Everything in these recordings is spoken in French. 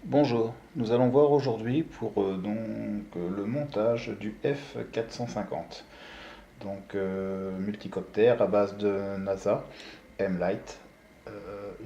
Bonjour, nous allons voir aujourd'hui pour le montage du F450, multicoptère à base de NASA M-Light.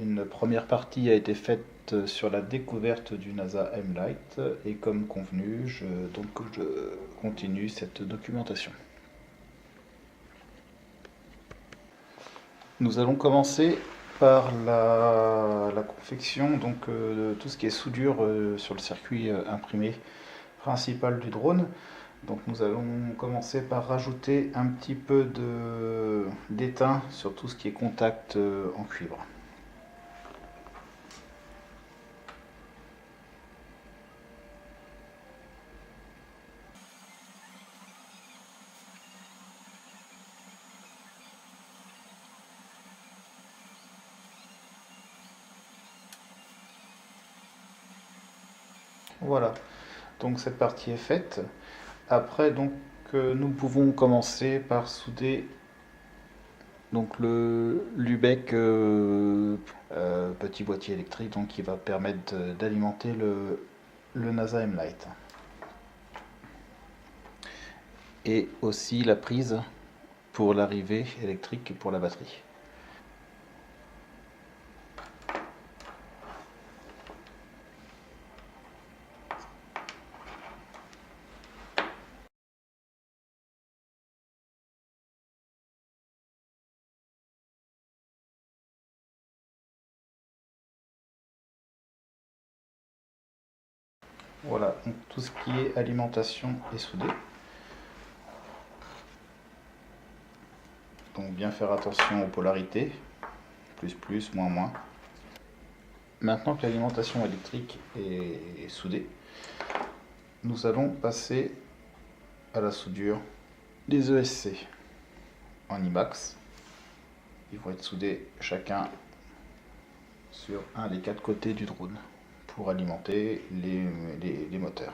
Une première partie a été faite sur la découverte du NASA M-Light et comme convenu, je continue cette documentation. Nous allons commencer par la confection de tout ce qui est soudure sur le circuit imprimé principal du drone. Donc nous allons commencer par rajouter un petit peu d'étain sur tout ce qui est contact en cuivre. Voilà, donc cette partie est faite. Après, nous pouvons commencer par souder le Lubeck petit boîtier électrique qui va permettre d'alimenter le NASA M-Light. Et aussi la prise pour l'arrivée électrique et pour la batterie. Voilà, donc tout ce qui est alimentation est soudé. Donc bien faire attention aux polarités, plus plus, moins moins. Maintenant que l'alimentation électrique est soudée, nous allons passer à la soudure des ESC en IMAX. Ils vont être soudés chacun sur un des quatre côtés du drone pour alimenter les moteurs.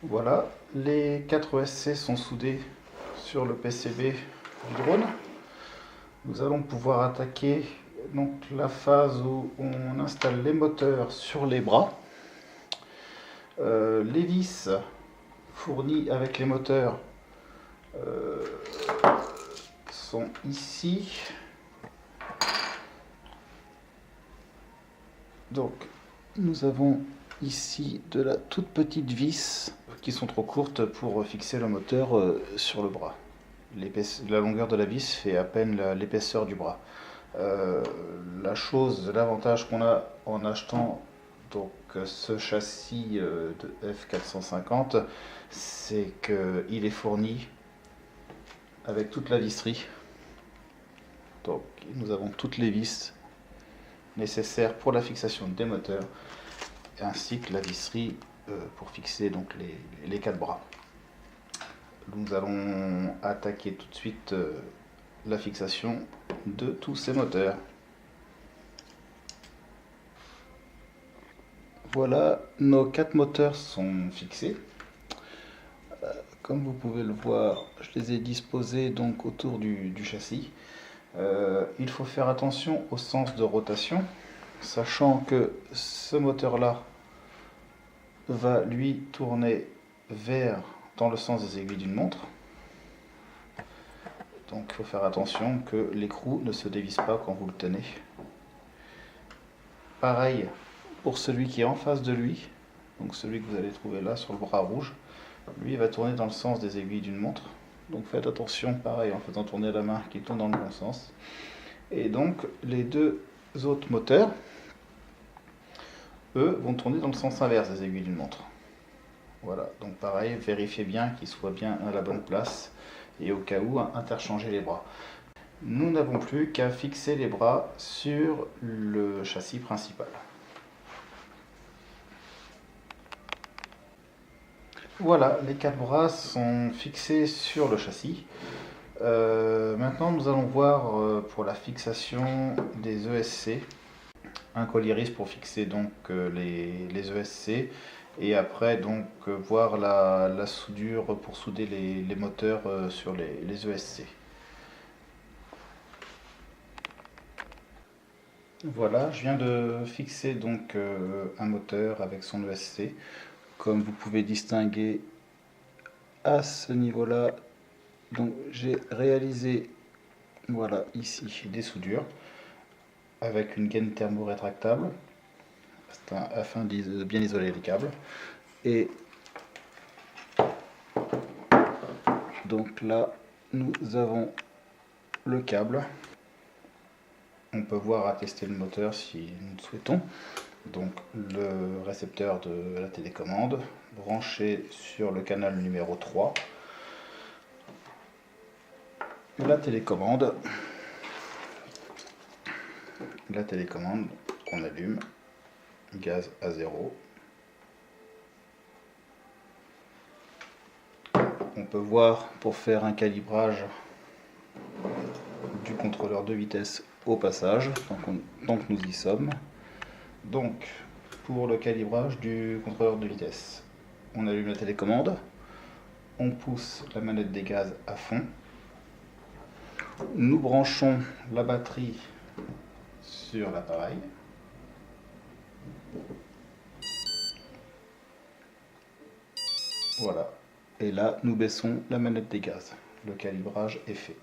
Voilà, les 4 ESC sont soudés sur le PCB du drone. Nous allons pouvoir attaquer la phase où on installe les moteurs sur les bras. Les vis fournies avec les moteurs sont ici. Donc nous avons ici de la toute petite vis qui sont trop courtes pour fixer le moteur sur le bras. La longueur de la vis fait à peine l'épaisseur du bras. L'avantage qu'on a en achetant ce châssis de F450, c'est qu'il est fourni avec toute la visserie. Donc nous avons toutes les vis nécessaires pour la fixation des moteurs, ainsi que la visserie pour fixer les 4 bras. Nous allons attaquer tout de suite la fixation de tous ces moteurs. Voilà, nos 4 moteurs sont fixés. Comme vous pouvez le voir, je les ai disposés autour du châssis. Il faut faire attention au sens de rotation, sachant que ce moteur-là va lui tourner dans le sens des aiguilles d'une montre. Donc il faut faire attention que l'écrou ne se dévisse pas quand vous le tenez. Pareil pour celui qui est en face de lui, donc celui que vous allez trouver là sur le bras rouge, lui va tourner dans le sens des aiguilles d'une montre. Donc faites attention, pareil, en faisant tourner la main qui tourne dans le bon sens. Et donc les deux autres moteurs, eux, vont tourner dans le sens inverse des aiguilles d'une montre. Voilà, donc pareil, vérifiez bien qu'ils soient bien à la bonne place et au cas où, interchangez les bras. Nous n'avons plus qu'à fixer les bras sur le châssis principal. Voilà, les 4 bras sont fixés sur le châssis. Maintenant, nous allons voir pour la fixation des ESC. Un colliris pour fixer donc les ESC, et après donc voir la soudure pour souder les moteurs sur les ESC. Voilà, je viens de fixer donc un moteur avec son ESC. Comme vous pouvez distinguer à ce niveau-là, donc j'ai réalisé, voilà, ici des soudures avec une gaine thermo-rétractable afin de bien isoler les câbles. Et donc là, nous avons le câble. On peut voir attester le moteur si nous le souhaitons. Donc le récepteur de la télécommande branché sur le canal numéro 3. La télécommande qu'on allume, gaz à 0. On peut voir pour faire un calibrage du contrôleur de vitesse au passage, tant que nous y sommes. Donc pour le calibrage du contrôleur de vitesse, on allume la télécommande, on pousse la manette des gaz à fond, nous branchons la batterie sur l'appareil, voilà, et là nous baissons la manette des gaz. Le calibrage est fait.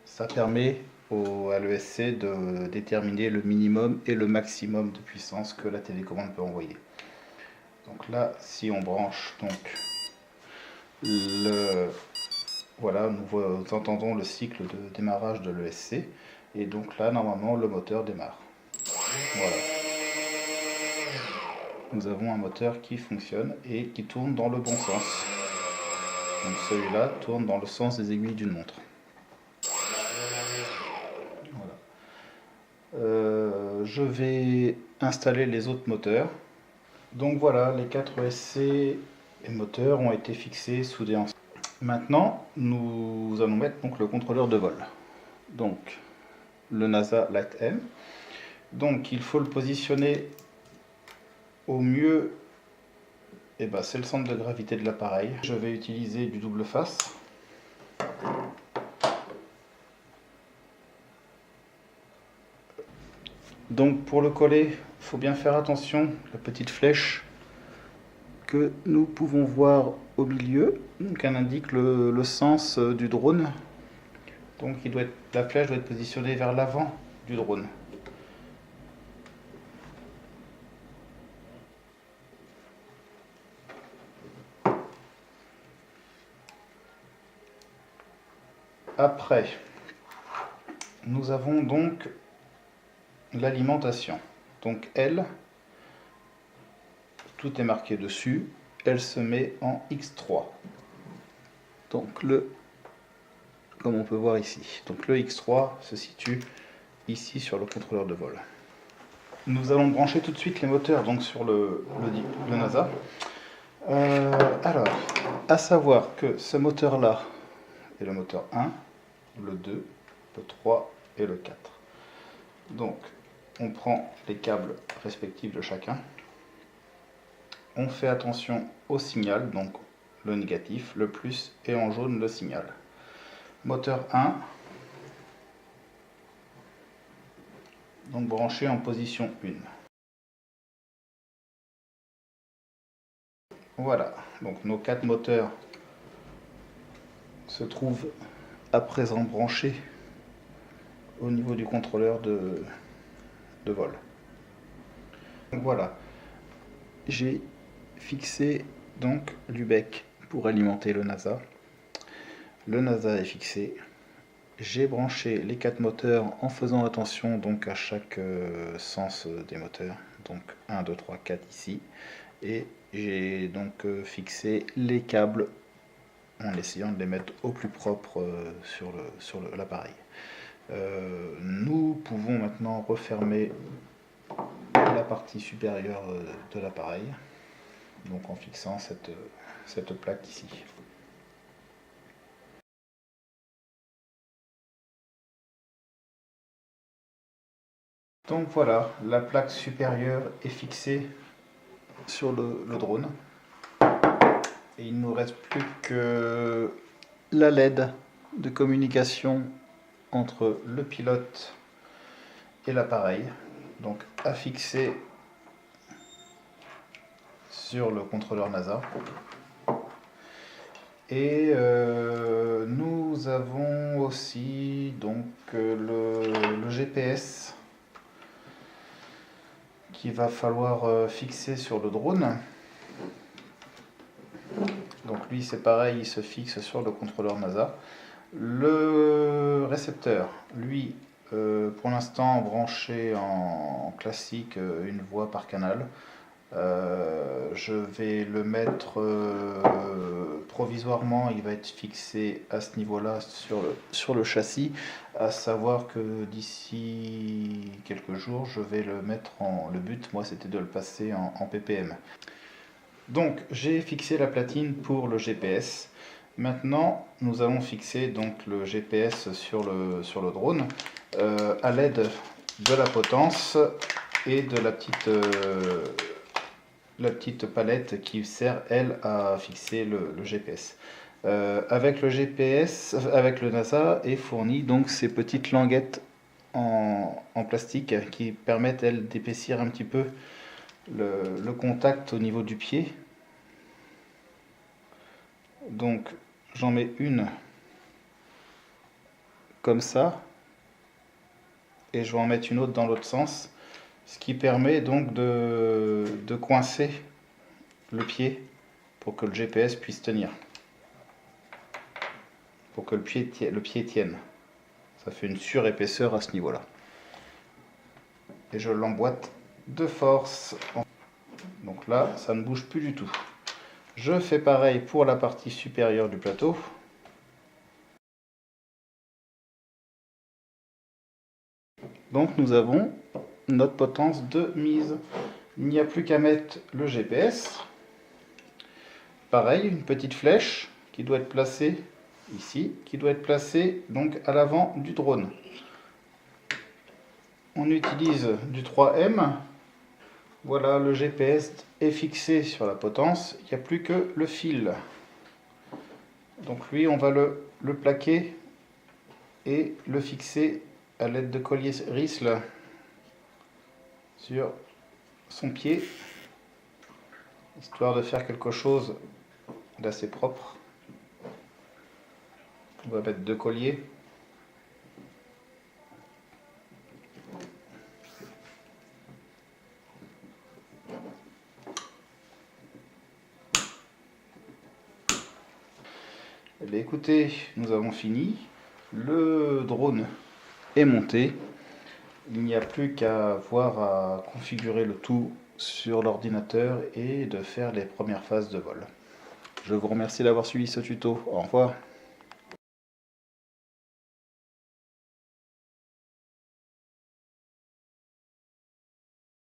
Ça permet à l'ESC de déterminer le minimum et le maximum de puissance que la télécommande peut envoyer. Donc là, si on branche donc voilà, nous entendons le cycle de démarrage de l'ESC, et donc là normalement le moteur démarre. Voilà. Nous avons un moteur qui fonctionne et qui tourne dans le bon sens. Donc celui-là tourne dans le sens des aiguilles d'une montre. Voilà. Je vais installer les autres moteurs. Donc voilà, les 4 ESC et moteurs ont été fixés, soudés ensemble. Maintenant, nous allons mettre donc le contrôleur de vol. Donc le NASA Light M. Donc il faut le positionner au mieux. Et ben, c'est le centre de gravité de l'appareil. Je vais utiliser du double face. Donc pour le coller, il faut bien faire attention, la petite flèche que nous pouvons voir au milieu, donc elle indique le sens du drone. Donc la flèche doit être positionnée vers l'avant du drone. Après, nous avons donc l'alimentation. Donc elle, tout est marqué dessus, elle se met en X3. Donc comme on peut voir ici. Donc le X3 se situe ici sur le contrôleur de vol. Nous allons brancher tout de suite les moteurs donc sur le NASA. Alors, à savoir que ce moteur-là est le moteur 1, le 2, le 3 et le 4. Donc, on prend les câbles respectifs de chacun. On fait attention au signal, donc le négatif, le plus, et en jaune le signal. Moteur 1, donc branché en position 1. Voilà, donc nos 4 moteurs se trouvent à présent branchés au niveau du contrôleur de vol. Donc voilà, j'ai fixé donc l'UBEC pour alimenter le NASA. Le NASA est fixé. J'ai branché les 4 moteurs en faisant attention donc à chaque sens des moteurs. Donc 1, 2, 3, 4 ici. Et j'ai donc fixé les câbles en essayant de les mettre au plus propre sur l'appareil. Nous pouvons maintenant refermer la partie supérieure de l'appareil, donc en fixant cette plaque ici. Donc voilà, la plaque supérieure est fixée sur le drone. Et il ne nous reste plus que la LED de communication entre le pilote et l'appareil, donc à fixer sur le contrôleur NASA. Et nous avons aussi donc le GPS qu'il va falloir fixer sur le drone. Donc lui c'est pareil, il se fixe sur le contrôleur NASA. Le récepteur, lui, pour l'instant branché en classique, une voie par canal. Je vais le mettre provisoirement, il va être fixé à ce niveau-là sur le châssis, à savoir que d'ici quelques jours, je vais le mettre le but, moi c'était de le passer en ppm. Donc j'ai fixé la platine pour le GPS. Maintenant, nous allons fixer donc le GPS sur le drone à l'aide de la potence et de la petite palette qui sert, elle, à fixer le GPS. Avec le GPS, avec le NASA, est fourni donc ces petites languettes en plastique qui permettent, elles, d'épaissir un petit peu le contact au niveau du pied. Donc j'en mets une comme ça et je vais en mettre une autre dans l'autre sens, ce qui permet donc de coincer le pied pour que le GPS puisse tenir, pour que le pied tienne. Ça fait une surépaisseur à ce niveau là et je l'emboîte de force. Donc là ça ne bouge plus du tout. Je fais pareil pour la partie supérieure du plateau. Donc nous avons notre potence de mise. Il n'y a plus qu'à mettre le GPS. Pareil, une petite flèche qui doit être placée ici, qui doit être placée donc à l'avant du drone. On utilise du 3M. Voilà, le GPS est fixé sur la potence, il n'y a plus que le fil. Donc lui, on va le plaquer et le fixer à l'aide de collier risle sur son pied, histoire de faire quelque chose d'assez propre. On va mettre 2 colliers. Eh bien, écoutez, nous avons fini. Le drone est monté. Il n'y a plus qu'à voir à configurer le tout sur l'ordinateur et de faire les premières phases de vol. Je vous remercie d'avoir suivi ce tuto. Au revoir.